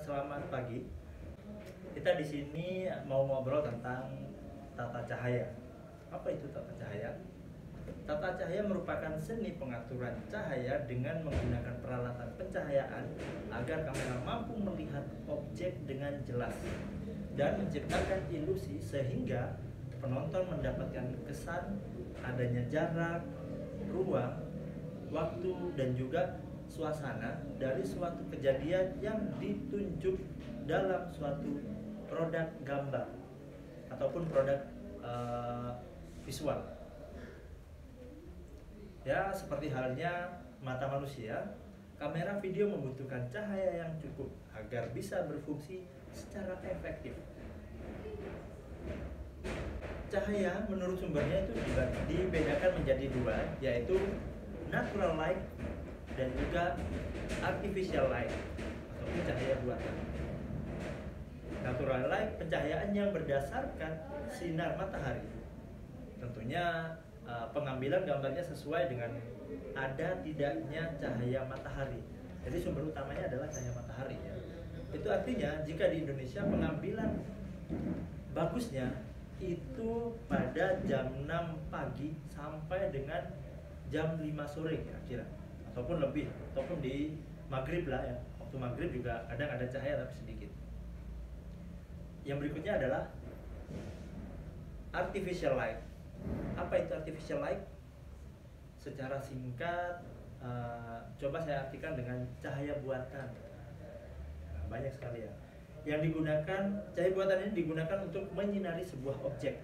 Selamat pagi. Kita di sini mau ngobrol tentang tata cahaya. Apa itu tata cahaya? Tata cahaya merupakan seni pengaturan cahaya dengan menggunakan peralatan pencahayaan agar kamera mampu melihat objek dengan jelas dan menciptakan ilusi sehingga penonton mendapatkan kesan adanya jarak, ruang, waktu, dan juga suasana dari suatu kejadian yang ditunjuk dalam suatu produk gambar ataupun produk visual. Ya, seperti halnya mata manusia, kamera video membutuhkan cahaya yang cukup agar bisa berfungsi secara efektif. Cahaya menurut sumbernya itu dibedakan menjadi dua, yaitu natural light dan juga artificial light ataupun cahaya buatan. Natural light pencahayaan yang berdasarkan sinar matahari. Tentunya pengambilan gambarnya sesuai dengan ada tidaknya cahaya matahari. Jadi sumber utamanya adalah cahaya matahari ya. Itu artinya jika di Indonesia pengambilan bagusnya itu pada jam 6 pagi sampai dengan jam 5 sore kira-kira, ataupun lebih, ataupun di maghrib lah ya. Waktu maghrib juga kadang ada cahaya tapi sedikit. Yang berikutnya adalah artificial light. Apa itu artificial light? Secara singkat, coba saya artikan dengan cahaya buatan. Nah, banyak sekali ya. Yang digunakan, cahaya buatan ini digunakan untuk menyinari sebuah objek.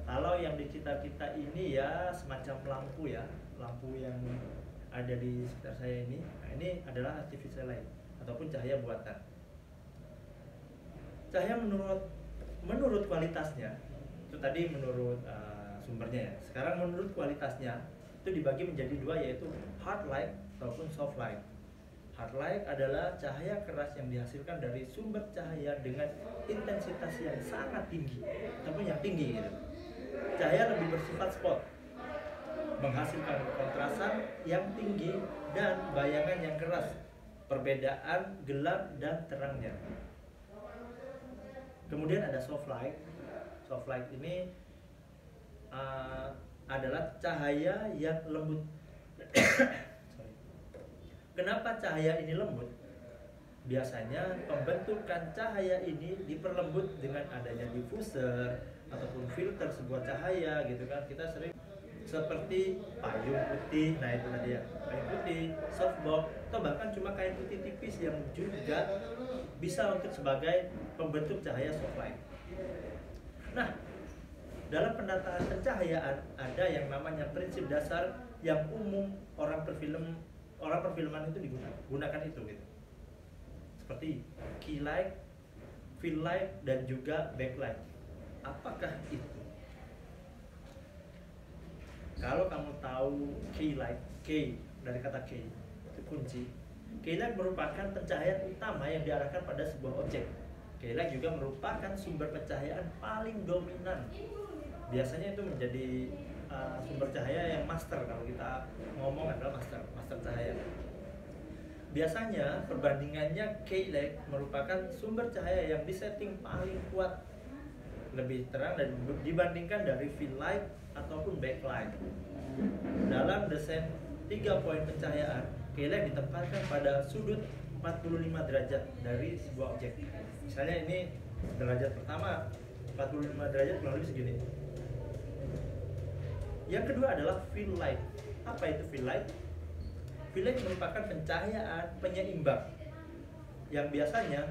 Kalau yang di kita ini ya semacam lampu ya, lampu yang ada di sekitar saya ini. Nah, ini adalah artificial light ataupun cahaya buatan. Cahaya menurut kualitasnya, itu tadi menurut sumbernya ya. Sekarang menurut kualitasnya itu dibagi menjadi dua, yaitu hard light ataupun soft light. Hard light adalah cahaya keras yang dihasilkan dari sumber cahaya dengan intensitas yang sangat tinggi ataupun yang tinggi gitu. Cahaya lebih bersifat spot, menghasilkan kontrasan yang tinggi dan bayangan yang keras, perbedaan gelap dan terangnya. Kemudian ada soft light. Soft light ini adalah cahaya yang lembut. Kenapa cahaya ini lembut? Biasanya pembentukan cahaya ini diperlembut dengan adanya diffuser ataupun filter sebuah cahaya gitu kan. Kita sering seperti payung putih, nah itu tadi ya, payung putih, softbox, atau bahkan cuma kain putih tipis yang juga bisa untuk sebagai pembentuk cahaya soft light. Nah, dalam penataan pencahayaan ada yang namanya prinsip dasar yang umum orang perfilman itu gunakan itu gitu. Seperti key light, fill light, dan juga backlight. Apakah itu? Kalau kamu tahu key light, key dari kata key itu kunci. Key light merupakan pencahayaan utama yang diarahkan pada sebuah objek. Key light juga merupakan sumber pencahayaan paling dominan. Biasanya itu menjadi sumber cahaya yang master. Kalau kita ngomong adalah master cahaya. Biasanya perbandingannya key light merupakan sumber cahaya yang disetting paling kuat, lebih terang dan dibandingkan dari fill light ataupun backlight. Dalam desain 3 poin pencahayaan, key light ditempatkan pada sudut 45 derajat dari sebuah objek. Misalnya ini derajat pertama 45 derajat kurang lebih segini. Yang kedua adalah fill light. Apa itu fill light? Fill light merupakan pencahayaan penyeimbang yang biasanya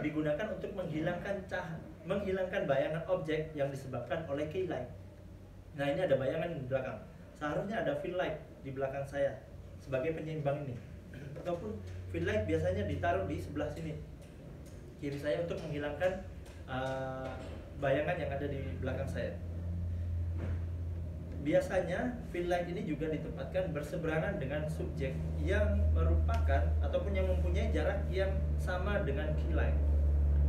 digunakan untuk menghilangkan bayangan objek yang disebabkan oleh key light. Nah, ini ada bayangan di belakang. Seharusnya ada fill light di belakang saya sebagai penyeimbang ini. Ataupun fill light biasanya ditaruh di sebelah sini, kiri saya, untuk menghilangkan bayangan yang ada di belakang saya. Biasanya fill light ini juga ditempatkan berseberangan dengan subjek yang merupakan ataupun yang mempunyai jarak yang sama dengan key light.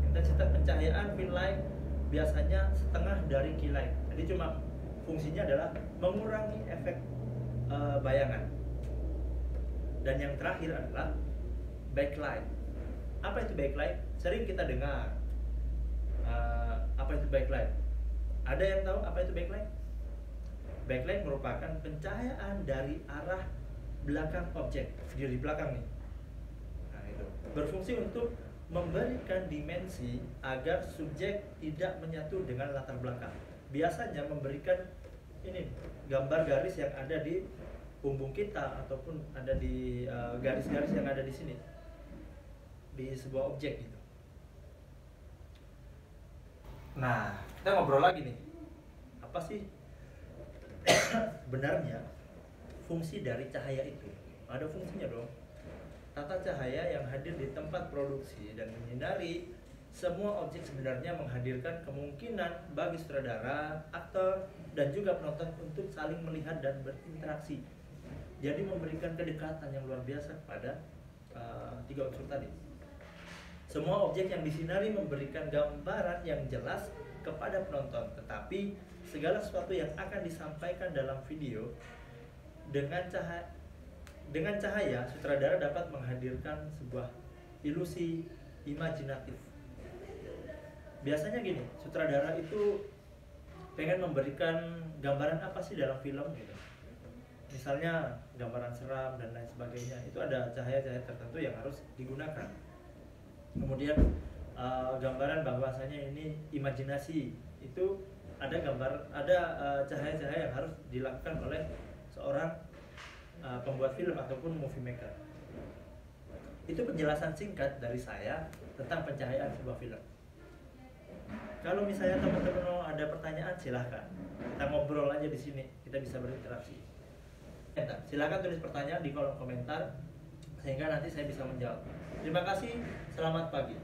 Intensitas pencahayaan fill light biasanya setengah dari key light. Jadi cuma fungsinya adalah mengurangi efek bayangan. Dan yang terakhir adalah backlight. Apa itu backlight? Sering kita dengar. Apa itu backlight? Ada yang tahu apa itu backlight? Backlight merupakan pencahayaan dari arah belakang objek, di belakang nih. Nah, itu berfungsi untuk memberikan dimensi agar subjek tidak menyatu dengan latar belakang. Biasanya memberikan ini gambar garis yang ada di punggung kita ataupun ada di garis-garis yang ada di sini di sebuah objek gitu. Nah, kita ngobrol lagi nih. Apa sih sebenarnya fungsi dari cahaya itu? Ada fungsinya dong. Tata cahaya yang hadir di tempat produksi dan menyinari semua objek sebenarnya menghadirkan kemungkinan bagi sutradara, aktor, dan juga penonton untuk saling melihat dan berinteraksi. Jadi memberikan kedekatan yang luar biasa kepada tiga unsur tadi. Semua objek yang disinari memberikan gambaran yang jelas kepada penonton, tetapi segala sesuatu yang akan disampaikan dalam video dengan cahaya, sutradara dapat menghadirkan sebuah ilusi imajinatif. Biasanya gini, sutradara itu pengen memberikan gambaran apa sih dalam film gitu. Misalnya gambaran seram dan lain sebagainya, itu ada cahaya-cahaya tertentu yang harus digunakan. Kemudian gambaran bahwasanya ini imajinasi, itu ada cahaya-cahaya yang harus dilakukan oleh seorang pembuat film ataupun movie maker. Itu penjelasan singkat dari saya tentang pencahayaan sebuah film. Kalau misalnya teman-teman mau ada pertanyaan, silahkan kita ngobrol aja di sini, kita bisa berinteraksi. Silahkan tulis pertanyaan di kolom komentar sehingga nanti saya bisa menjawab. Terima kasih, selamat pagi.